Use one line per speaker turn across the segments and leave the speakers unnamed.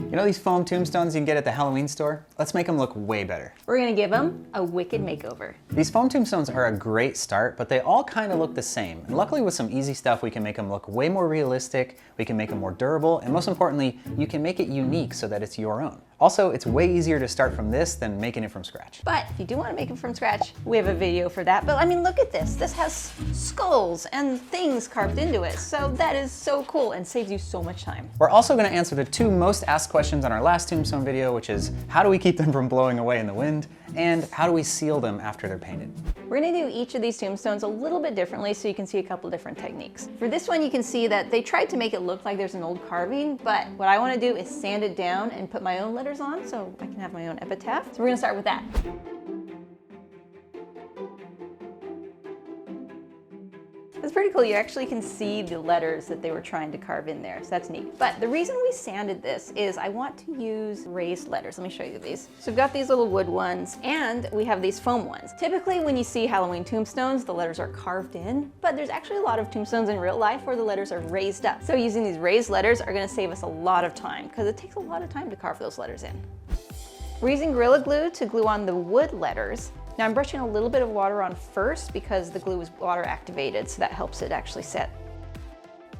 You know these foam tombstones you can get at the Halloween store? Let's make them look way better.
We're gonna give them a wicked makeover.
These foam tombstones are a great start, but they all kind of look the same. And luckily with some easy stuff, we can make them look way more realistic, we can make them more durable, and most importantly, you can make it unique so that it's your own. Also, it's way easier to start from this than making it from scratch.
But if you do want to make it from scratch, we have a video for that. But I mean, look at this. This has skulls and things carved into it. So that is so cool and saves you so much time.
We're also going to answer the two most asked questions on our last tombstone video, which is how do we keep them from blowing away in the wind? And how do we seal them after they're painted?
We're gonna do each of these tombstones a little bit differently so you can see a couple different techniques. For this one, you can see that they tried to make it look like there's an old carving, but what I wanna do is sand it down and put my own letters on so I can have my own epitaph. So we're gonna start with that. It's pretty cool. You actually can see the letters that they were trying to carve in there, so that's neat. But the reason we sanded this is I want to use raised letters. Let me show you these. So we've got these little wood ones, and we have these foam ones. Typically, when you see Halloween tombstones, the letters are carved in, but there's actually a lot of tombstones in real life where the letters are raised up. So using these raised letters are gonna save us a lot of time, because it takes a lot of time to carve those letters in. We're using Gorilla Glue to glue on the wood letters. Now I'm brushing a little bit of water on first because the glue is water activated, so that helps it actually set.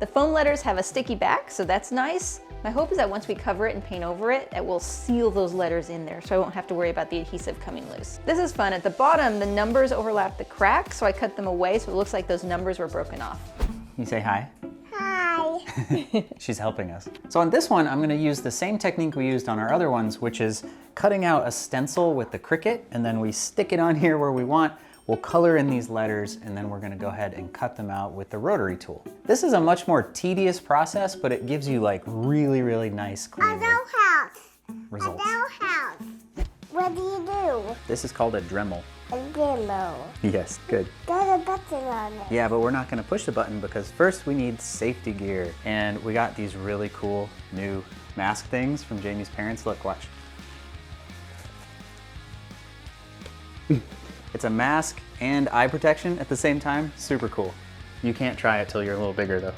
The foam letters have a sticky back, so that's nice. My hope is that once we cover it and paint over it, it will seal those letters in there, so I won't have to worry about the adhesive coming loose. This is fun. At the bottom, the numbers overlap the cracks, so I cut them away so it looks like those numbers were broken off.
You say hi?
Hi.
She's helping us. So on this one, I'm gonna use the same technique we used on our other ones, which is cutting out a stencil with the Cricut, and then we stick it on here where we want. We'll color in these letters, and then we're gonna go ahead and cut them out with the rotary tool. This is a much more tedious process, but it gives you like really, really nice, clean results.
House. What do you do?
This is called a Dremel.
A Dremel.
Yes, good.
Got a button on it.
Yeah, but we're not gonna push the button because first we need safety gear. And we got these really cool new mask things from Jaimie's parents. Look, watch. It's a mask and eye protection at the same time. Super cool. You can't try it till you're a little bigger though.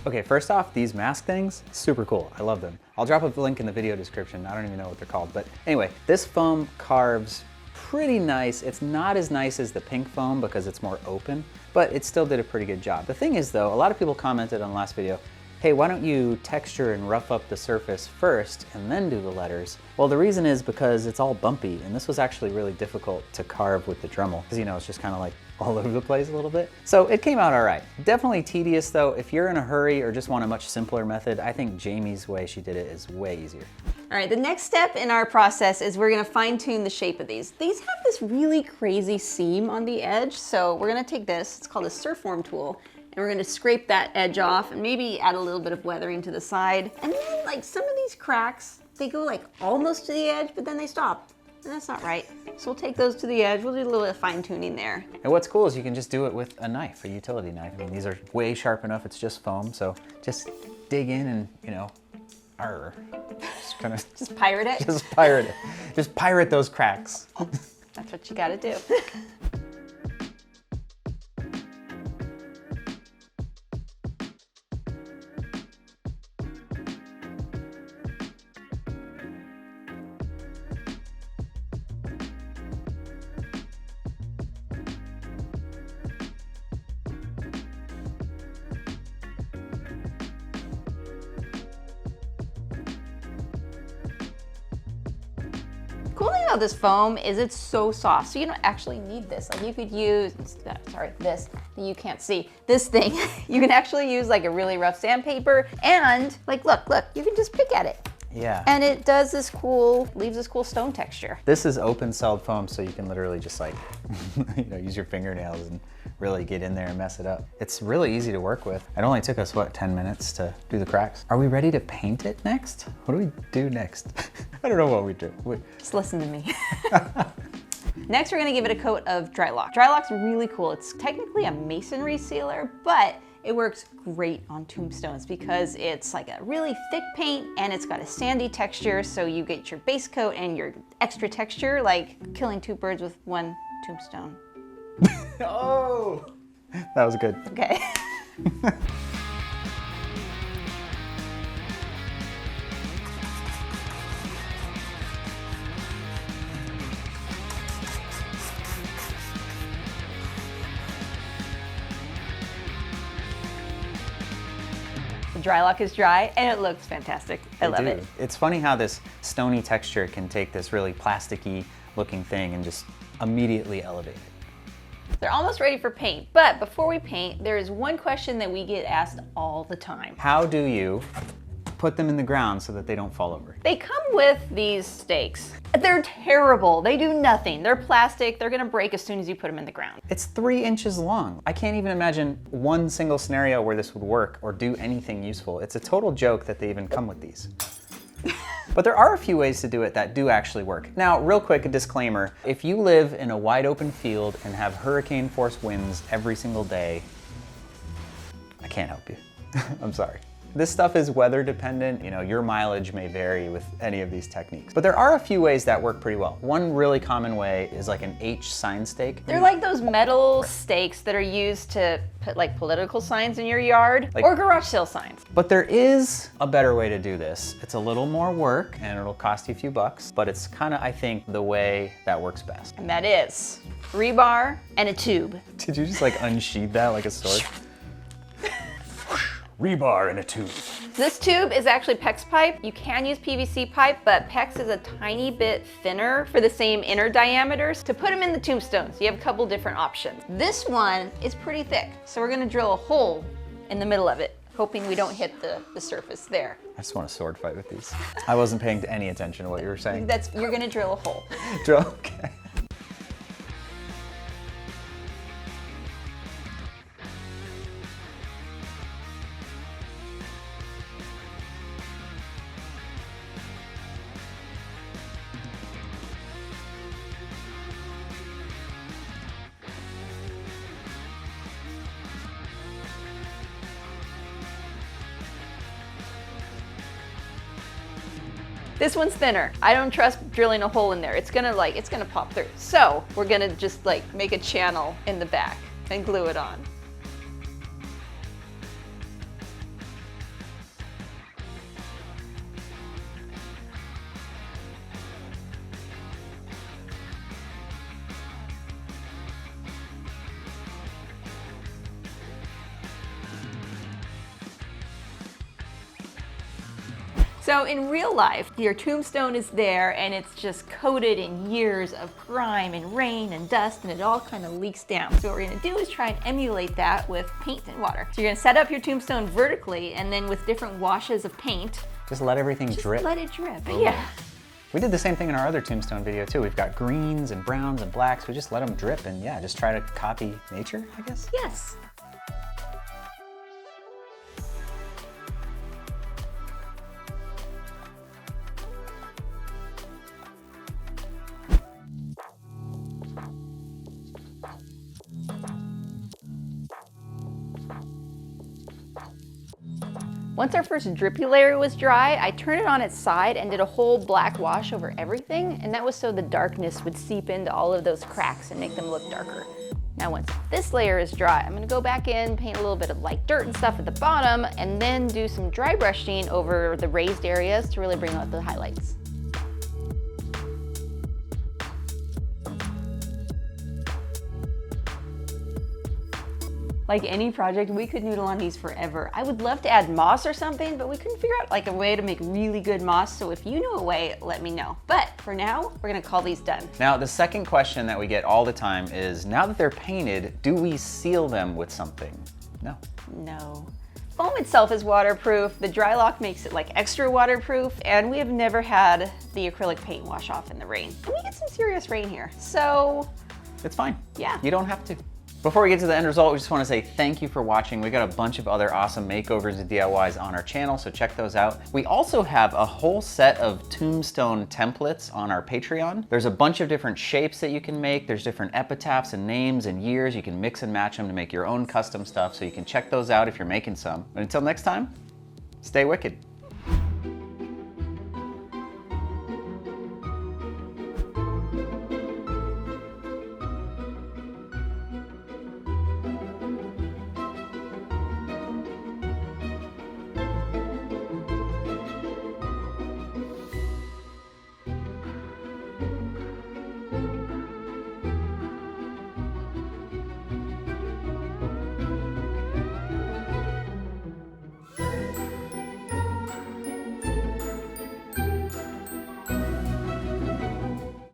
Okay, first off, these mask things, super cool. I love them. I'll drop a link in the video description. I don't even know what they're called, but anyway, this foam carves pretty nice. It's not as nice as the pink foam because it's more open, but it still did a pretty good job. The thing is though, a lot of people commented on the last video, hey, why don't you texture and rough up the surface first and then do the letters? Well, the reason is because it's all bumpy, and this was actually really difficult to carve with the Dremel, because you know, it's just kind of like all over the place a little bit. So it came out all right. Definitely tedious though. If you're in a hurry or just want a much simpler method, I think Jaimie's way she did it is way easier.
All right, the next step in our process is we're gonna fine tune the shape of these. These have this really crazy seam on the edge, so we're gonna take this, it's called a Styrofoam tool, and we're gonna scrape that edge off and maybe add a little bit of weathering to the side. And then like some of these cracks, they go like almost to the edge, but then they stop. And that's not right. So we'll take those to the edge. We'll do a little bit of fine tuning there.
And what's cool is you can just do it with a knife, a utility knife. I mean, these are way sharp enough. It's just foam. So just dig in and, you know, just kind of
just pirate it.
Just pirate it. Just pirate those cracks.
That's what you gotta do. Cool thing about this foam is it's so soft, so you don't actually need this. Like you could use, sorry, this that you can't see, this thing. You can actually use like a really rough sandpaper, and like look, you can just pick at it.
Yeah.
And it does this cool, leaves this cool stone texture.
This is open celled foam, so you can literally just like, you know, use your fingernails and really get in there and mess it up. It's really easy to work with. It only took us, what, 10 minutes to do the cracks. Are we ready to paint it next? What do we do next? I don't know what we do.
Just listen to me. Next, we're gonna give it a coat of Drylok. Drylok's really cool. It's technically a masonry sealer, but it works great on tombstones because it's like a really thick paint and it's got a sandy texture, so you get your base coat and your extra texture, like killing two birds with one tombstone.
Oh, that was good.
Okay. The Drylok is dry and it looks fantastic. I love it.
It's funny how this stony texture can take this really plasticky looking thing and just immediately elevate it.
They're almost ready for paint, but before we paint, there is one question that we get asked all the time.
How do you put them in the ground so that they don't fall over?
They come with these stakes. They're terrible. They do nothing. They're plastic. They're gonna break as soon as you put them in the ground.
It's 3 inches long. I can't even imagine one single scenario where this would work or do anything useful. It's a total joke that they even come with these. But there are a few ways to do it that do actually work. Now, real quick, a disclaimer. If you live in a wide open field and have hurricane force winds every single day, I can't help you. I'm sorry. This stuff is weather dependent. You know, your mileage may vary with any of these techniques. But there are a few ways that work pretty well. One really common way is like an H sign stake.
They're like those metal stakes that are used to put like political signs in your yard or garage sale signs.
But there is a better way to do this. It's a little more work and it'll cost you a few bucks, but it's kind of, I think, the way that works best.
And that is rebar and a tube.
Did you just like unsheath that like a sword? Rebar in a tube.
This tube is actually PEX pipe. You can use PVC pipe, but PEX is a tiny bit thinner for the same inner diameters. To put them in the tombstones, you have a couple different options. This one is pretty thick, so we're gonna drill a hole in the middle of it, hoping we don't hit the surface there.
I just want a sword fight with these. I wasn't paying any attention to what you were saying.
You're gonna drill a hole.
Okay.
This one's thinner. I don't trust drilling a hole in there. It's gonna pop through. So we're gonna just like make a channel in the back and glue it on. So in real life, your tombstone is there and it's just coated in years of grime and rain and dust, and it all kind of leaks down. So what we're gonna do is try and emulate that with paint and water. So you're gonna set up your tombstone vertically, and then with different washes of paint,
just let everything drip.
Let it drip, yeah.
We did the same thing in our other tombstone video too. We've got greens and browns and blacks. We just let them drip and yeah, just try to copy nature, I guess.
Yes. Once our first drippy layer was dry, I turned it on its side and did a whole black wash over everything, and that was so the darkness would seep into all of those cracks and make them look darker. Now once this layer is dry, I'm gonna go back in, paint a little bit of like dirt and stuff at the bottom, and then do some dry brushing over the raised areas to really bring out the highlights. Like any project, we could noodle on these forever. I would love to add moss or something, but we couldn't figure out like a way to make really good moss. So if you know a way, let me know. But for now, we're gonna call these done.
Now, the second question that we get all the time is, now that they're painted, do we seal them with something? No.
No. Foam itself is waterproof. The Drylok makes it like extra waterproof, and we have never had the acrylic paint wash off in the rain. And we get some serious rain here, so.
It's fine.
Yeah.
You don't have to. Before we get to the end result, we just want to say thank you for watching. We got a bunch of other awesome makeovers and DIYs on our channel, so check those out. We also have a whole set of tombstone templates on our Patreon. There's a bunch of different shapes that you can make. There's different epitaphs and names and years. You can mix and match them to make your own custom stuff, so you can check those out if you're making some. But until next time, stay wicked.